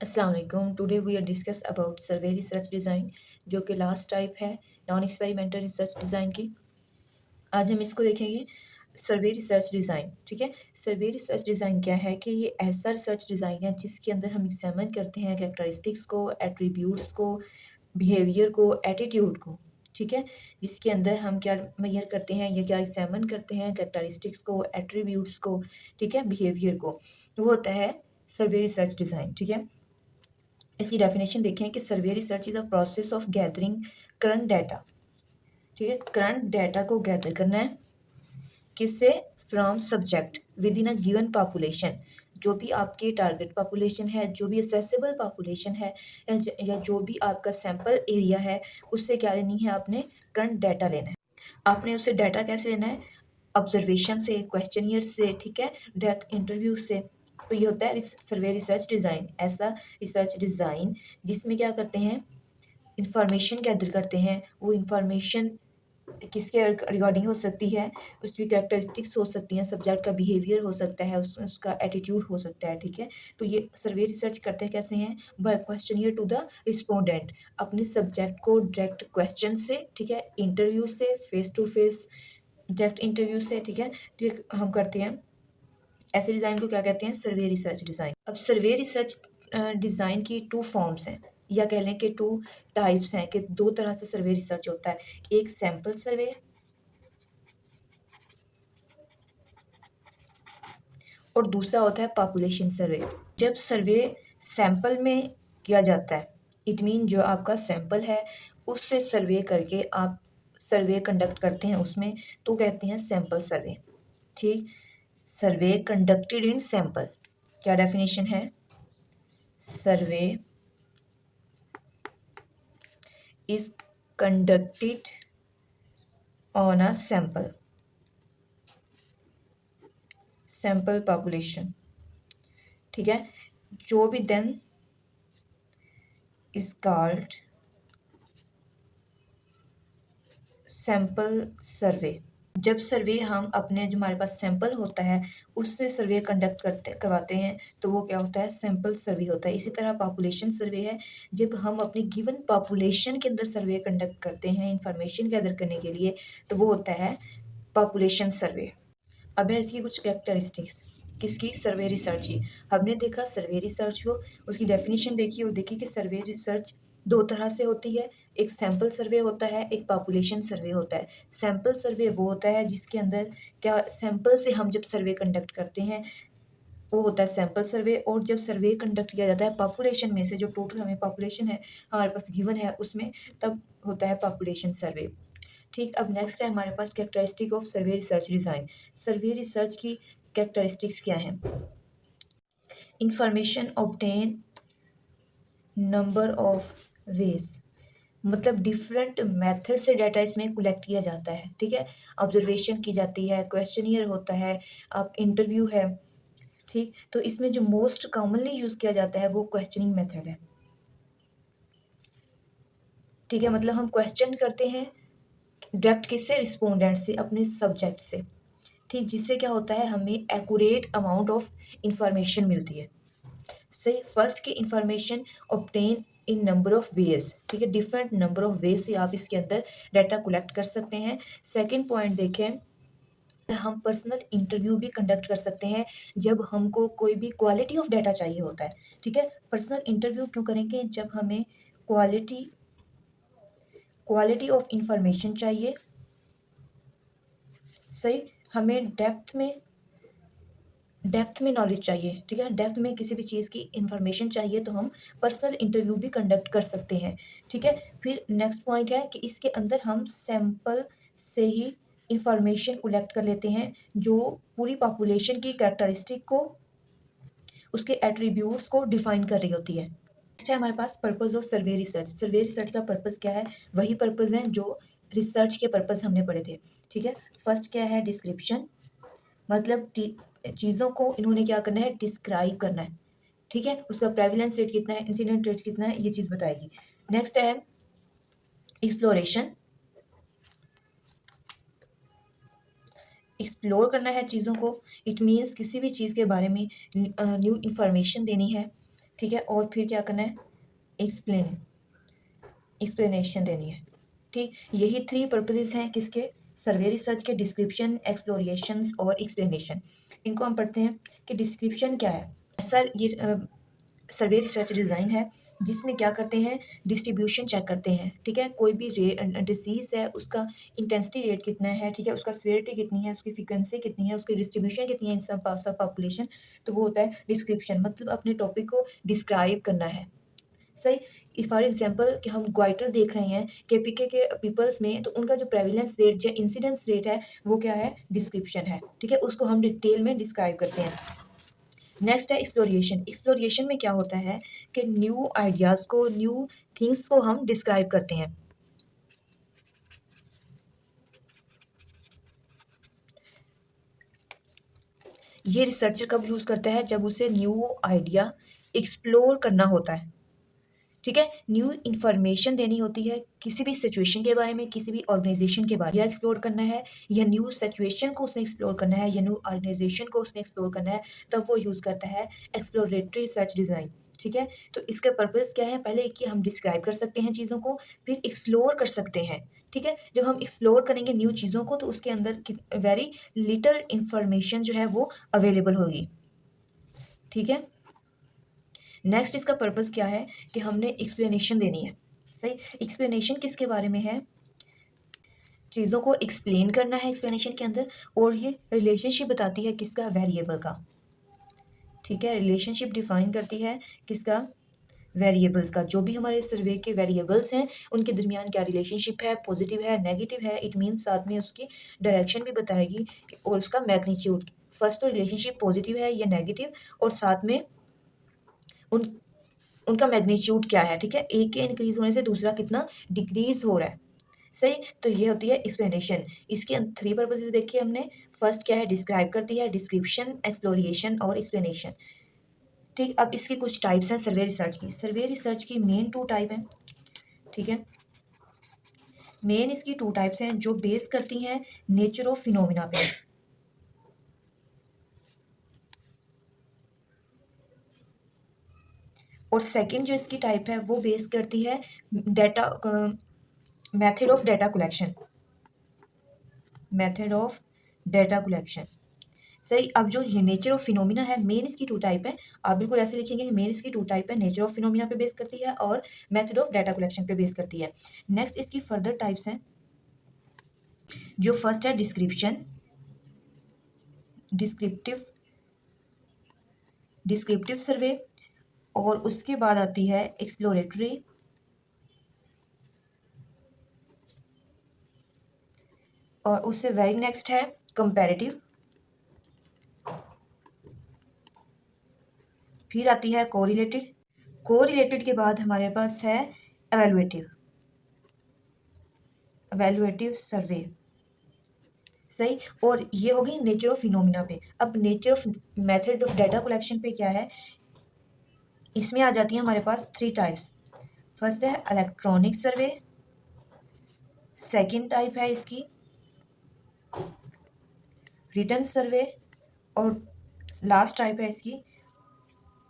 अस्सलाम वालेकुम। Today we are discuss about survey research design, जो कि लास्ट टाइप है नॉन एक्सपेरिमेंटल रिसर्च डिज़ाइन की। आज हम इसको देखेंगे सर्वे रिसर्च डिज़ाइन। ठीक है, सर्वे रिसर्च डिज़ाइन क्या है कि ये ऐसा रिसर्च डिज़ाइन है जिसके अंदर हम एग्जामिन करते हैं कैरेक्टरिस्टिक्स को, एट्रीब्यूट्स को, बिहेवियर को, एटीट्यूड को। ठीक है, जिसके अंदर हम क्या मेजर करते हैं या क्या एग्जामिन करते हैं कैरेक्टरिस्टिक्स को, एट्रीब्यूट्स को, ठीक है, बिहेवियर को। वो होता है सर्वे रिसर्च डिज़ाइन। ठीक है, इसकी डेफिनेशन देखें कि सर्वे research is a process of gathering current data. ठीक है, करंट डाटा को गैदर करना है किससे? From subject with in a given population. जो भी आपकी टारगेट पॉपुलेशन है, जो भी असेसेबल पॉपुलेशन है, या जो भी आपका सैम्पल एरिया है, उससे क्या लेनी है आपने? करंट डाटा लेना है। आपने उससे डाटा कैसे लेना है? ऑब्जर्वेशन से, क्वेश्चनियर से, ठीक है, डायरेक्ट इंटरव्यू से। तो ये होता है सर्वे रिसर्च डिज़ाइन। ऐसा रिसर्च डिज़ाइन जिसमें क्या करते हैं? इंफॉर्मेशन गैदर करते हैं। वो इंफॉर्मेशन किसके रिगार्डिंग हो सकती है? उसकी कैरेक्टरिस्टिक्स हो सकती हैं, सब्जेक्ट का बिहेवियर हो सकता है, उसका एटीट्यूड हो सकता है। ठीक है, तो ये सर्वे रिसर्च करते हैं कैसे हैं? By questionnaire to the respondent. अपने सब्जेक्ट को डायरेक्ट क्वेश्चन से, ठीक है, इंटरव्यू से, face to face direct interview से, ठीक है, ठीक हम करते हैं। ऐसे डिज़ाइन को क्या कहते हैं? सर्वे रिसर्च डिज़ाइन। अब सर्वे रिसर्च डिज़ाइन की टू फॉर्म्स हैं, या कह लें कि टू टाइप्स हैं, कि दो तरह से सर्वे रिसर्च होता है। एक सैम्पल सर्वे और दूसरा होता है पॉपुलेशन सर्वे। जब सर्वे सैंपल में किया जाता है, इट मीन जो आपका सैंपल है उससे सर्वे करके आप सर्वे कंडक्ट करते हैं उसमें, तो कहते हैं सैंपल सर्वे। ठीक, सर्वे कंडक्टेड इन सैंपल। क्या डेफिनेशन है? सर्वे is conducted on a sample population। ठीक है, जो भी then is called sample survey. जब सर्वे हम अपने जो हमारे पास सैंपल होता है उससे सर्वे कंडक्ट करवाते हैं, तो वो क्या होता है? सैंपल सर्वे होता है। इसी तरह पॉपुलेशन सर्वे है, जब हम अपनी गिवन पॉपुलेशन के अंदर सर्वे कंडक्ट करते हैं इंफॉर्मेशन गैदर करने के लिए, तो वो होता है पॉपुलेशन सर्वे। अब है इसकी कुछ कैरेक्टरिस्टिक्स। किसकी? सर्वे रिसर्च की। हमने देखा सर्वे रिसर्च को, उसकी डेफिनेशन देखी और देखी कि सर्वे रिसर्च दो तरह से होती है। एक सैंपल सर्वे होता है, एक पॉपुलेशन सर्वे होता है। सैंपल सर्वे वो होता है जिसके अंदर क्या, सैंपल से हम जब सर्वे कंडक्ट करते हैं वो होता है सैंपल सर्वे। और जब सर्वे कंडक्ट किया जाता है पॉपुलेशन में से, जो टोटल हमें पॉपुलेशन है हमारे पास गिवन है उसमें, तब होता है पॉपुलेशन सर्वे। ठीक, अब नेक्स्ट है हमारे पास characteristic of survey research design. Survey research की कैरेक्टरिस्टिक्स क्या हैं? Information obtain number of ways, मतलब डिफरेंट मेथड से डाटा इसमें कलेक्ट किया जाता है। ठीक है, ऑब्जर्वेशन की जाती है, क्वेश्चनियर होता है, अब इंटरव्यू है। ठीक, तो इसमें जो मोस्ट कॉमनली यूज़ किया जाता है वो क्वेश्चनिंग मेथड है। ठीक है, मतलब हम क्वेश्चन करते हैं डायरेक्ट किससे? रिस्पोंडेंट से, अपने सब्जेक्ट से। ठीक, जिससे क्या होता है? हमें एक्यूरेट अमाउंट ऑफ इंफॉर्मेशन मिलती है। सही, फर्स्ट की information obtain in number of veg. ठीक है, डिफरेंट नंबर ऑफ वेज से आप इसके अंदर डाटा कलेक्ट कर सकते हैं। सेकंड पॉइंट देखें, हम पर्सनल इंटरव्यू भी कंडक्ट कर सकते हैं जब हमको कोई भी क्वालिटी ऑफ डाटा चाहिए होता है। ठीक है, पर्सनल इंटरव्यू क्यों करेंगे? जब हमें क्वालिटी क्वालिटी ऑफ इंफॉर्मेशन चाहिए। सही, हमें डेप्थ में नॉलेज चाहिए। ठीक है, डेप्थ में किसी भी चीज़ की इंफॉर्मेशन चाहिए तो हम पर्सनल इंटरव्यू भी कंडक्ट कर सकते हैं। ठीक है, फिर नेक्स्ट पॉइंट है कि इसके अंदर हम सैंपल से ही इंफॉर्मेशन कलेक्ट कर लेते हैं जो पूरी पॉपुलेशन की कैरेक्टरिस्टिक को, उसके एट्रीब्यूट्स को डिफाइन कर रही होती है। नेक्स्ट है हमारे पास purpose of survey research. Survey research का पर्पस क्या है? वही पर्पस है जो रिसर्च के पर्पस हमने पढ़े थे। ठीक है, फर्स्ट क्या है? डिस्क्रिप्शन, मतलब चीज़ों को इन्होंने क्या करना है? डिस्क्राइब करना है। ठीक है, उसका प्रेवलेंस रेट कितना है, इंसिडेंट रेट कितना है, ये चीज़ बताएगी। नेक्स्ट है एक्सप्लोरेशन, एक्सप्लोर करना है चीज़ों को। इट मीन्स किसी भी चीज़ के बारे में न्यू इन्फॉर्मेशन देनी है। ठीक है, और फिर क्या करना है, एक्सप्लेनेशन देनी है। ठीक, यही 3 पर्पसेस हैं किसके, सर्वे रिसर्च के, डिस्क्रिप्शन, एक्सप्लोरेशंस और एक्सप्लेनेशन। इनको हम पढ़ते हैं कि डिस्क्रिप्शन क्या है। सर ये सर्वे रिसर्च डिज़ाइन है जिसमें क्या करते हैं, डिस्ट्रीब्यूशन चेक करते हैं। ठीक है, कोई भी डिसीज़ है उसका इंटेंसिटी रेट कितना है, ठीक है, उसका सीवियरिटी कितनी है, उसकी फ्रीक्वेंसी कितनी है, उसकी डिस्ट्रीब्यूशन कितनी है इन सब पॉपुलेशन, तो वो होता है डिस्क्रिप्शन, मतलब अपने टॉपिक को डिस्क्राइब करना है। सही, फॉर एग्जांपल कि हम ग्वाइटर देख रहे हैं केपीके के पीपल्स में, तो उनका जो प्रेवलेंस रेट या इंसिडेंस रेट है वो क्या है, डिस्क्रिप्शन है। ठीक है, उसको हम डिटेल में डिस्क्राइब करते हैं। नेक्स्ट है एक्सप्लोरेशन। एक्सप्लोरेशन में क्या होता है कि न्यू आइडियाज़ को, न्यू थिंग्स को हम डिस्क्राइब करते हैं। ये रिसर्चर कब यूज़ करता है, जब उसे न्यू आइडिया एक्सप्लोर करना होता है। ठीक है, न्यू इन्फॉर्मेशन देनी होती है किसी भी सिचुएशन के बारे में, किसी भी ऑर्गेनाइजेशन के बारे में, या एक्सप्लोर करना है, या न्यू सिचुएशन को उसने एक्सप्लोर करना है, या न्यू ऑर्गेनाइजेशन को उसने एक्सप्लोर करना है, तब वो यूज़ करता है एक्सप्लोरेटरी रिसर्च डिज़ाइन। ठीक है, तो इसका पर्पस क्या है, पहले कि हम डिस्क्राइब कर सकते हैं चीज़ों को, फिर एक्सप्लोर कर सकते हैं। ठीक है, जब हम एक्सप्लोर करेंगे न्यू चीज़ों को तो उसके अंदर वेरी लिटिल इंफॉर्मेशन जो है वो अवेलेबल होगी। ठीक है, नेक्स्ट इसका पर्पस क्या है कि हमने एक्सप्लेनेशन देनी है। सही, एक्सप्लेनेशन किसके बारे में है, चीज़ों को एक्सप्लेन करना है एक्सप्लेनेशन के अंदर, और ये रिलेशनशिप बताती है किसका, वेरिएबल का। ठीक है, रिलेशनशिप डिफाइन करती है किसका, वेरिएबल्स का। जो भी हमारे सर्वे के वेरिएबल्स हैं उनके दरमियान क्या रिलेशनशिप है, पॉजिटिव है, नेगेटिव है, इट मीन्स साथ में उसकी डायरेक्शन भी बताएगी और उसका मैग्नीट्यूड। फर्स्ट तो रिलेशनशिप पॉजिटिव है या नेगेटिव, और साथ में उन उनका मैग्नीट्यूड क्या है। ठीक है, एक के इंक्रीज होने से दूसरा कितना डिक्रीज हो रहा है। सही, तो ये होती है एक्सप्लेनेशन। इसके 3 पर्पसेस देखे हमने। फर्स्ट क्या है, डिस्क्राइब करती है, डिस्क्रिप्शन, एक्सप्लोरिएशन और एक्सप्लेनेशन। ठीक, अब इसकी कुछ टाइप्स हैं सर्वे रिसर्च की। सर्वे रिसर्च की मेन 2 टाइप हैं। ठीक है, मेन इसकी 2 टाइप्स हैं जो बेस करती हैं नेचर ऑफ फिनोमिना पे। और सेकंड जो इसकी टाइप है वो बेस करती है data, method of data collection, method of data collection. सही, अब जो ये नेचर ऑफ फिनोमिना है, मेन इसकी 2 टाइप है। आप बिल्कुल ऐसे लिखेंगे, मेन इसकी 2 टाइप है, नेचर ऑफ फिनोमिना पे बेस करती है और मेथड ऑफ डेटा कलेक्शन पे बेस करती है। नेक्स्ट इसकी फर्दर टाइप्स हैं। जो फर्स्ट है डिस्क्रिप्शन, डिस्क्रिप्टिव डिस्क्रिप्टिव सर्वे, और उसके बाद आती है एक्सप्लोरेटरी, और उससे वेरी नेक्स्ट है कंपैरेटिव, फिर आती है कोरिलेटेड। कोरिलेटेड के बाद हमारे पास है एवेलुएटिव, एवेलुएटिव सर्वे। सही, और ये हो गई नेचर ऑफ फिनोमिना पे। अब nature of method of data collection पे क्या है, इसमें आ जाती है हमारे पास 3 टाइप्स। फर्स्ट है इलेक्ट्रॉनिक सर्वे, सेकंड टाइप है इसकी रिटन सर्वे, और लास्ट टाइप है इसकी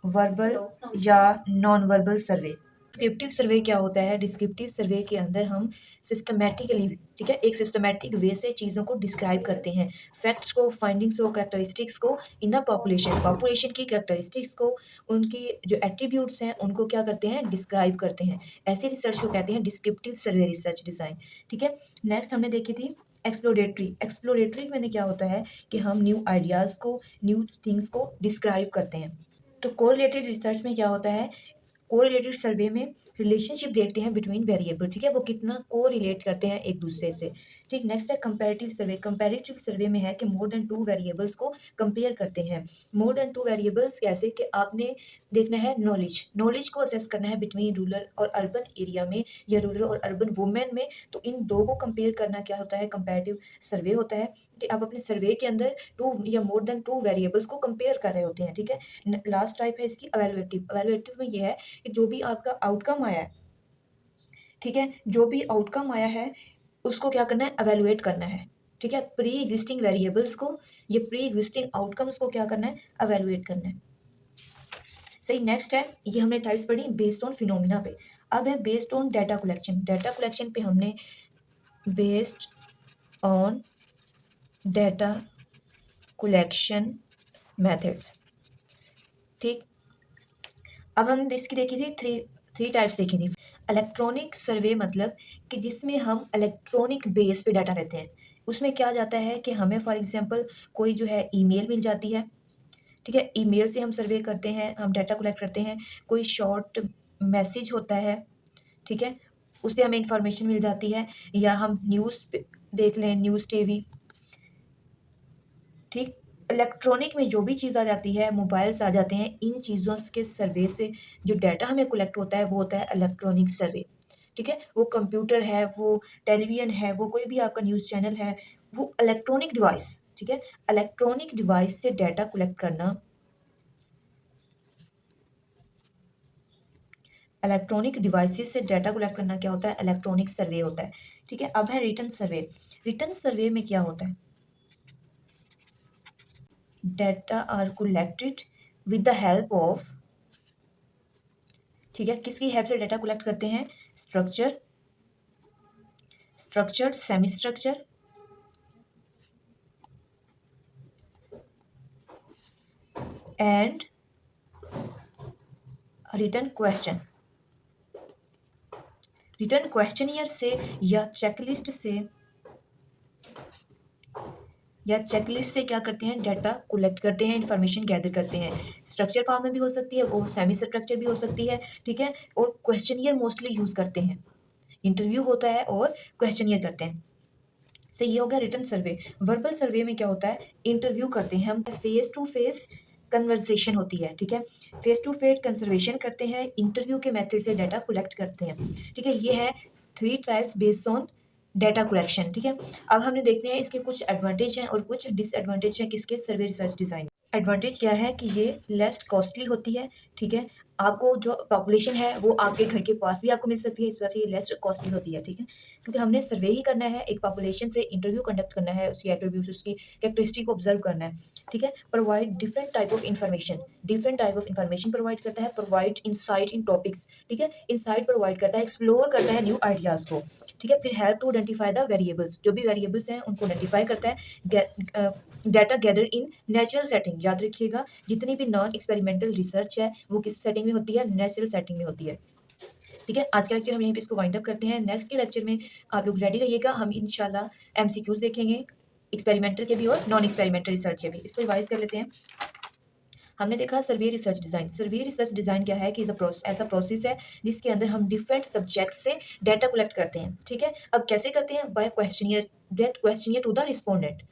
वर्बल या नॉन वर्बल सर्वे। डिस्क्रिप्टिव सर्वे क्या होता है, डिस्क्रिप्टिव सर्वे के अंदर हम सिस्टमैटिकली, ठीक है, एक सिस्टमैटिक वे से चीज़ों को डिस्क्राइब करते हैं, फैक्ट्स को, फाइंडिंग्स को, करेक्टरिस्टिक्स को इन द पॉपुलेशन, पॉपुलेशन की करेक्टरिस्टिक्स को, उनकी जो एट्रीब्यूट्स हैं उनको क्या करते हैं, डिस्क्राइब करते हैं। ऐसी रिसर्च को कहते हैं डिस्क्रिप्टिव सर्वे रिसर्च डिज़ाइन। ठीक है, नेक्स्ट हमने देखी थी एक्सप्लोरेटरी। एक्सप्लोरेटरी में क्या होता है कि हम न्यू आइडियाज़ को, न्यू थिंग्स को डिस्क्राइब करते हैं। तो कोरिलेटेड रिसर्च में क्या होता है, कोरिलेटेड सर्वे में रिलेशनशिप देखते हैं बिटवीन वेरिएबल। ठीक है, वो कितना कोरिलेट करते हैं एक दूसरे से। ठीक, नेक्स्ट है कंपैरेटिव सर्वे। कंपैरेटिव सर्वे में है कि मोर देन 2 वेरिएबल्स को कंपेयर करते हैं। मोर देन 2 वेरिएबल्स कैसे, कि आपने देखना है नॉलेज, नॉलेज को असेस करना है बिटवीन रूरल और अर्बन एरिया में, या रूरल और अर्बन वुमेन में। तो इन 2 को कंपेयर करना क्या होता है, कंपैरेटिव सर्वे होता है, कि आप अपने सर्वे के अंदर 2 या मोर देन 2 वेरिएबल्स को कंपेयर कर रहे होते हैं। ठीक है, लास्ट टाइप है इसकी एवेलुएटिव। एवेलुएटिव में ये है कि जो भी आपका आउटकम आया है, ठीक है, जो भी आउटकम आया है उसको क्या करना है, एवेलुएट करना है। ठीक है, प्री एग्जिस्टिंग वेरिएबल्स को, ये प्री एग्जिस्टिंग आउटकम्स को क्या करना है, एवेलुएट करना है। सही। नेक्स्ट है, ये हमने टाइप्स पढ़ी बेस्ड ऑन फिनोमिना पे। अब है based on data collection. Data collection पे हमने based on data collection methods, ठीक। अब हम इसकी देखी थी थ्री थ्री टाइप्स देखी थी। इलेक्ट्रॉनिक सर्वे मतलब कि जिसमें हम इलेक्ट्रॉनिक बेस पे डाटा लेते हैं। उसमें क्या जाता है कि हमें फॉर एग्जांपल कोई जो है ईमेल मिल जाती है, ठीक है, ईमेल से हम सर्वे करते हैं, हम डाटा कलेक्ट करते हैं। कोई शॉर्ट मैसेज होता है, ठीक है, उससे हमें इंफॉर्मेशन मिल जाती है। या हम न्यूज़ देख लें, न्यूज़ टीवी, ठीक। इलेक्ट्रॉनिक में जो भी चीज़ आ जाती है, मोबाइल्स आ जाते हैं, इन चीज़ों के सर्वे से जो डाटा हमें कलेक्ट होता है वो होता है इलेक्ट्रॉनिक सर्वे, ठीक है। वो कंप्यूटर है, वो टेलीविज़न है, वो कोई भी आपका न्यूज़ चैनल है, वो इलेक्ट्रॉनिक डिवाइस, ठीक है। इलेक्ट्रॉनिक डिवाइस से डाटा कलेक्ट करना, इलेक्ट्रॉनिक डिवाइसेस से डाटा कलेक्ट करना क्या होता है? इलेक्ट्रॉनिक सर्वे होता है, ठीक है। अब है रिटन सर्वे। रिटन सर्वे में क्या होता है? Data are collected with the help of, ठीक है, किसकी हेल्प से डाटा कलेक्ट करते हैं? Structure, structured, semi structure and written question. Written questionnaire से या चेकलिस्ट से, या चेकलिस्ट से क्या करते हैं? डाटा कलेक्ट करते हैं, इन्फॉर्मेशन गैदर करते हैं। स्ट्रक्चर फॉर्म में भी हो सकती है, वो सेमी स्ट्रक्चर भी हो सकती है, ठीक है। और क्वेश्चनियर मोस्टली यूज करते हैं, इंटरव्यू होता है और क्वेश्चनियर करते हैं। सो ये हो गया रिटन सर्वे। वर्बल सर्वे में क्या होता है? इंटरव्यू करते हैं हम, फेस टू फेस कन्वर्सेशन होती है, ठीक है। फेस टू फेस कंसर्वेशन करते हैं, इंटरव्यू के मेथड से डाटा कलेक्ट करते हैं, ठीक है। ये है three types based on data collection, ठीक है। अब हमने देखने हैं इसके कुछ एडवांटेज हैं और कुछ डिसएडवांटेज हैं किसके? सर्वे रिसर्च डिज़ाइन। एडवांटेज क्या है कि ये लेस कॉस्टली होती है, ठीक है। आपको जो पॉपुलेशन है वो आपके घर के पास भी आपको मिल सकती है, इस वजह से ये लेस कॉस्टली होती है, ठीक है। क्योंकि हमने सर्वे ही करना है, एक पॉपुलेशन से इंटरव्यू कंडक्ट करना है, उसकी एट्रीब्यूट्स, उसकी कैरेक्टरिस्टिक को ऑब्जर्व करना है, ठीक है। Provide different type of information, different type of information provide करता है। प्रोवाइड इंसाइट इन टॉपिक्स, ठीक है, इंसाइट प्रोवाइड करता है, एक्सप्लोर करता है न्यू आइडियाज़ को, ठीक है। फिर help to identify the variables, जो भी वेरिएबल्स हैं उनको आइडेंटिफाई करता है। Data gather in natural setting, याद रखिएगा जितनी भी नॉन एक्सपेरिमेंटल रिसर्च है वो किस सेटिंग में होती है? नेचुरल सेटिंग में होती है, ठीक है। आज का लेक्चर हम यहीं पे इसको वाइंड अप करते हैं। नेक्स्ट के लेक्चर में आप लोग रेडी रहिएगा, हम इंशाल्लाह एमसीक्यूज देखेंगे, एक्सपेरिमेंटल के भी और नॉन एक्सपेरिमेंटल रिसर्च के भी। इसको रिवाइज कर लेते हैं। हमने देखा survey research design. Survey research design क्या है कि ऐसा प्रोसेस है जिसके अंदर हम डिफरेंट सब्जेक्ट से डाटा कलेक्ट करते हैं, ठीक है। अब कैसे करते हैं? By questionnaire, direct questionnaire to the respondent.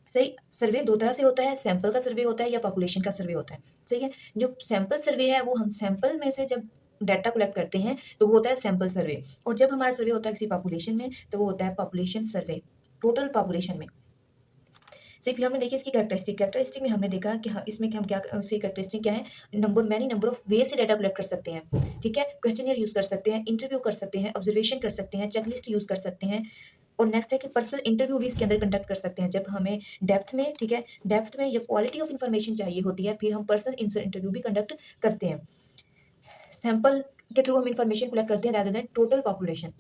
सही। सर्वे दो तरह से होता है, सैंपल का सर्वे होता है या पॉपुलेशन का सर्वे होता है, सही है। जो सैंपल सर्वे है वो हम सैंपल में से जब डाटा कलेक्ट करते हैं तो वो होता है सैंपल सर्वे, और जब हमारा सर्वे होता है किसी पॉपुलेशन में तो वो होता है पॉपुलेशन सर्वे, टोटल पॉपुलेशन में। सही। फिर हमने देखी इसकी कैरेक्टरिस्टिक में हमने देखा कि हाँ, इसमें कि हम क्या इसकी कैरेक्टरिस्टिक क्या है? नंबर ऑफ वे से डाटा कलेक्ट कर सकते हैं, ठीक है। क्वेश्चनियर यूज़ कर सकते हैं, इंटरव्यू कर सकते हैं, ऑब्जर्वेशन कर सकते हैं, चेकलिस्ट यूज़ कर सकते हैं। और नेक्स्ट है कि पर्सनल इंटरव्यू भी इसके अंदर कंडक्ट कर सकते हैं जब हमें डेप्थ में, ठीक है, डेप्थ में या क्वालिटी ऑफ इन्फॉर्मेशन चाहिए होती है, फिर हम पर्सनल इंटरव्यू भी कंडक्ट करते हैं। सैंपल के थ्रू हम इन्फॉर्मेशन कलेक्ट करते हैं rather देन टोटल पॉपुलेशन।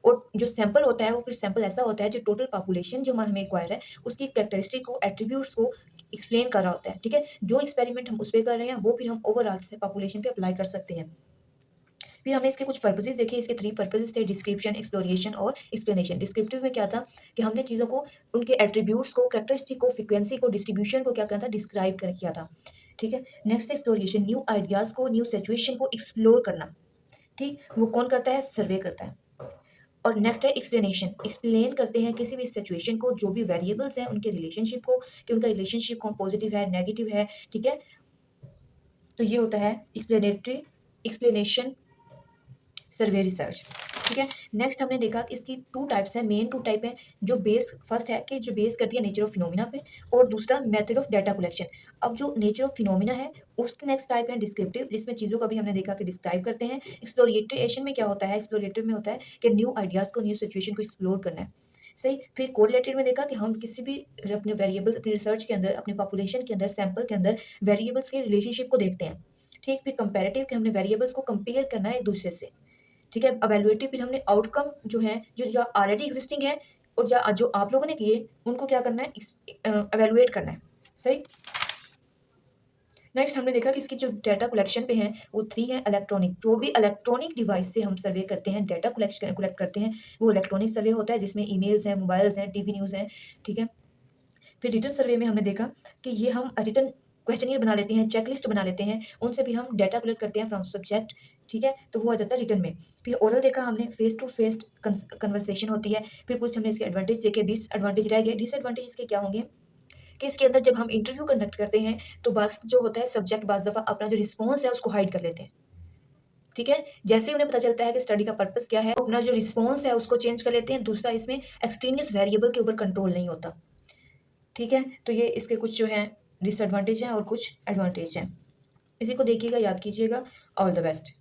और जो सैंपल होता है वो फिर सैंपल ऐसा होता है जो टोटल पॉपुलेशन जो हमें एक्वायर है उसकी कैरेक्टरिस्टिक को, एट्रीब्यूट्स को एक्सप्लेन कर रहा होता है, ठीक है। जो एक्सपेरिमेंट हम उस पे कर रहे हैं वो फिर हम ओवरऑल से पॉपुलेशन पे अप्लाई कर सकते हैं। फिर हमने इसके कुछ पर्पसेस देखे। इसके थ्री पर्पसेस थे: डिस्क्रिप्शन, एक्सप्लोरेशन और एक्सप्लेनेशन। डिस्क्रिप्टिव में क्या था कि हमने चीज़ों को, उनके एट्रीब्यूट्स को, कैरेक्टरिस्टिक को, फ्रीक्वेंसी को, डिस्ट्रीब्यूशन को क्या करना था? डिस्क्राइब कर किया था, ठीक है। नेक्स्ट एक्सप्लोरेशन, न्यू आइडियाज़ को, न्यू सिचुएशन को एक्सप्लोर करना, ठीक। वो कौन करता है? सर्वे करता है। और नेक्स्ट है एक्सप्लेनेशन, एक्सप्लेन करते हैं किसी भी सिचुएशन को, जो भी वेरिएबल्स हैं उनके रिलेशनशिप को, कि उनका रिलेशनशिप कौन पॉजिटिव है, नेगेटिव है, ठीक है। तो ये होता है एक्सप्लेनेटरी, एक्सप्लेनेशन सर्वे रिसर्च, ठीक है। नेक्स्ट हमने देखा कि इसकी टू टाइप्स है, मेन टू टाइप है। जो बेस फर्स्ट है कि जो बेस करती है नेचर ऑफ फिनोमिना पे, और दूसरा मेथड ऑफ डाटा कलेक्शन। अब जो नेचर ऑफ फिनोमिना है उसकी नेक्स्ट टाइप है डिस्क्रिप्टिव, जिसमें चीज़ों का भी हमने देखा कि डिस्क्राइब करते हैं। एक्सप्लोरेटेशन में क्या होता है? एक्सप्लोरेटिव में होता है कि न्यू आइडियाज़ को, न्यू सिचुएशन को एक्सप्लोर करना है, सही। फिर कोरिलेटेड में देखा कि हम किसी भी अपने वेरिएबल्स, अपनी रिसर्च के अंदर, अपने पॉपुलेशन के अंदर, सैंपल के अंदर वेरिएबल्स के रिलेशनशिप को देखते हैं, ठीक, फिर कंपैरेटिव कि हमने वेरिएबल्स को कंपेयर करना है एक दूसरे से, ठीक है। इवैल्यूएटिव फिर हमने आउटकम जो है, जो ऑलरेडी एग्जिस्टिंग है और जो आप लोगों ने किए, उनको क्या करना है, इवैल्यूएट करना है, सही। नेक्स्ट हमने देखा कि इसकी जो डाटा कलेक्शन पे हैं वो 3 है इलेक्ट्रॉनिक। जो भी इलेक्ट्रॉनिक डिवाइस से हम सर्वे करते हैं, डाटा कलेक्ट करते हैं, वो इलेक्ट्रॉनिक सर्वे होता है, जिसमें ईमेल्स हैं, मोबाइल्स हैं, टीवी न्यूज़ हैं, ठीक है। फिर रिटन सर्वे में हमने देखा कि ये हम रिटन क्वेश्चनियर बना लेते हैं, चेकलिस्ट बना लेते हैं, उनसे फिर हम डाटा कलेक्ट करते हैं फ्रॉम सब्जेक्ट, ठीक है, तो वो आ जाता है रिटन में। फिर ओरल देखा हमने, फेस टू फेस कन्वर्सेशन होती है। फिर कुछ हमने इसके एडवांटेज देखे, डिसएडवांटेज रह गए। डिसएडवांटेज इसके क्या होंगे कि इसके अंदर जब हम इंटरव्यू कंडक्ट करते हैं तो बस जो होता है सब्जेक्ट बाज़ दफ़ा अपना जो रिस्पॉन्स है उसको हाइड कर लेते हैं, ठीक है। जैसे ही उन्हें पता चलता है कि स्टडी का पर्पस क्या है, अपना जो रिस्पॉन्स है उसको चेंज कर लेते हैं। दूसरा, इसमें एक्सट्रेनियस वेरिएबल के ऊपर कंट्रोल नहीं होता, ठीक है। तो ये इसके कुछ जो हैं डिसएडवांटेज हैं और कुछ एडवांटेज हैं। इसी को देखिएगा, याद कीजिएगा। All the best.